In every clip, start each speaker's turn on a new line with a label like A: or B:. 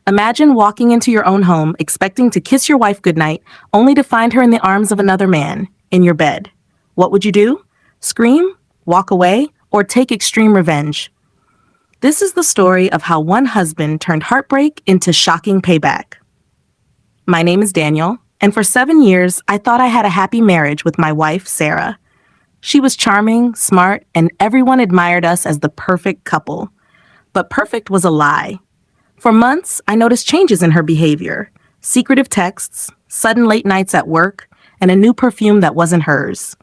A: Imagine walking into your own home expecting to kiss your wife goodnight, only to find her in the arms of another man, in your bed. What would you do? Scream? Walk away? Or take extreme revenge? This is the story of how one husband turned heartbreak into shocking payback. My name is Daniel, and for 7 years, I thought I had a happy marriage with my wife, Sarah. She was charming, smart, and everyone admired us as the perfect couple. But perfect was a lie. For months, I noticed changes in her behavior, secretive texts, sudden late nights at work, and a new perfume that wasn't hers.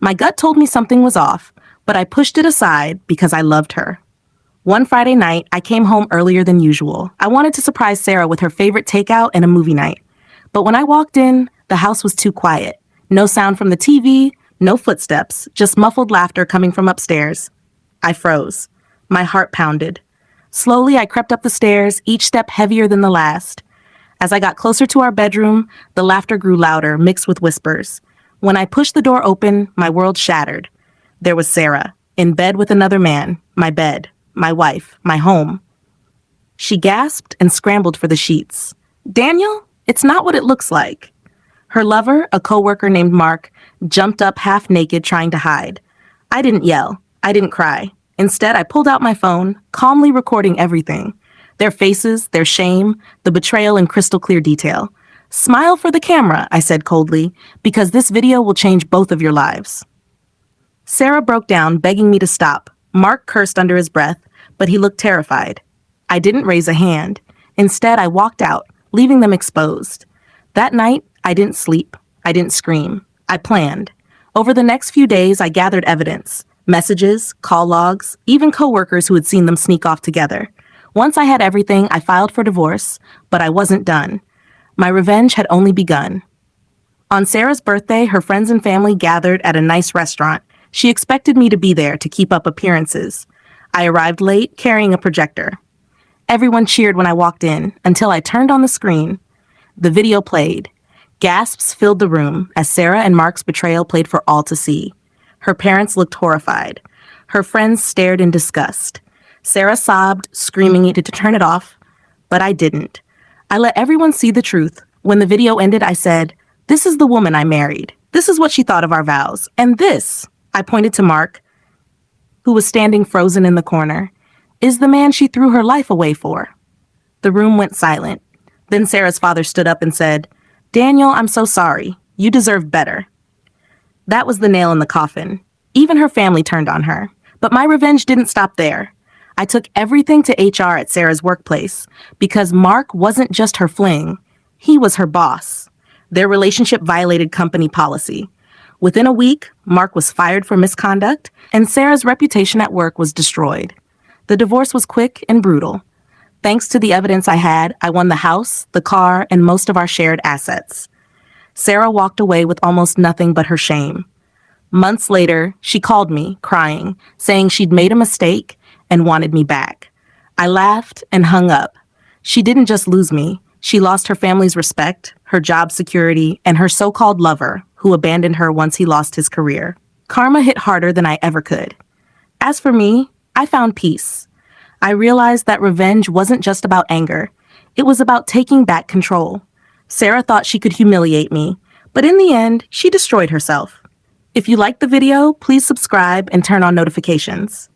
A: My gut told me something was off, but I pushed it aside because I loved her. One Friday night, I came home earlier than usual. I wanted to surprise Sarah with her favorite takeout and a movie night. But when I walked in, the house was too quiet. No sound from the TV, no footsteps, just muffled laughter coming from upstairs. I froze. My heart pounded. Slowly, I crept up the stairs, each step heavier than the last. As I got closer to our bedroom, the laughter grew louder, mixed with whispers. When I pushed the door open, my world shattered. There was Sarah, in bed with another man, my bed, my wife, my home. She gasped and scrambled for the sheets. "Daniel, it's not what it looks like." Her lover, a coworker named Mark, jumped up half naked trying to hide. I didn't yell. I didn't cry. Instead, I pulled out my phone, calmly recording everything. Their faces, their shame, the betrayal in crystal clear detail. "Smile for the camera," I said coldly, "because this video will change both of your lives." Sarah broke down, begging me to stop. Mark cursed under his breath, but he looked terrified. I didn't raise a hand. Instead, I walked out, leaving them exposed. That night, I didn't sleep. I didn't scream. I planned. Over the next few days, I gathered evidence. Messages, call logs, even coworkers who had seen them sneak off together. Once I had everything, I filed for divorce, but I wasn't done. My revenge had only begun. On Sarah's birthday, her friends and family gathered at a nice restaurant. She expected me to be there to keep up appearances. I arrived late, carrying a projector. Everyone cheered when I walked in, until I turned on the screen. The video played. Gasps filled the room as Sarah and Mark's betrayal played for all to see. Her parents looked horrified. Her friends stared in disgust. Sarah sobbed, screaming me to turn it off, but I didn't. I let everyone see the truth. When the video ended, I said, "This is the woman I married. This is what she thought of our vows. And this," I pointed to Mark, who was standing frozen in the corner, "is the man she threw her life away for." The room went silent. Then Sarah's father stood up and said, "Daniel, I'm so sorry. You deserved better." That was the nail in the coffin. Even her family turned on her. But my revenge didn't stop there. I took everything to HR at Sarah's workplace because Mark wasn't just her fling. He was her boss. Their relationship violated company policy. Within a week, Mark was fired for misconduct, and Sarah's reputation at work was destroyed. The divorce was quick and brutal. Thanks to the evidence I had, I won the house, the car, and most of our shared assets. Sarah walked away with almost nothing but her shame. Months later, she called me, crying, saying she'd made a mistake and wanted me back. I laughed and hung up. She didn't just lose me. She lost her family's respect, her job security, and her so-called lover, who abandoned her once he lost his career. Karma hit harder than I ever could. As for me, I found peace. I realized that revenge wasn't just about anger. It was about taking back control. Sarah thought she could humiliate me, but in the end, she destroyed herself. If you liked the video, please subscribe and turn on notifications.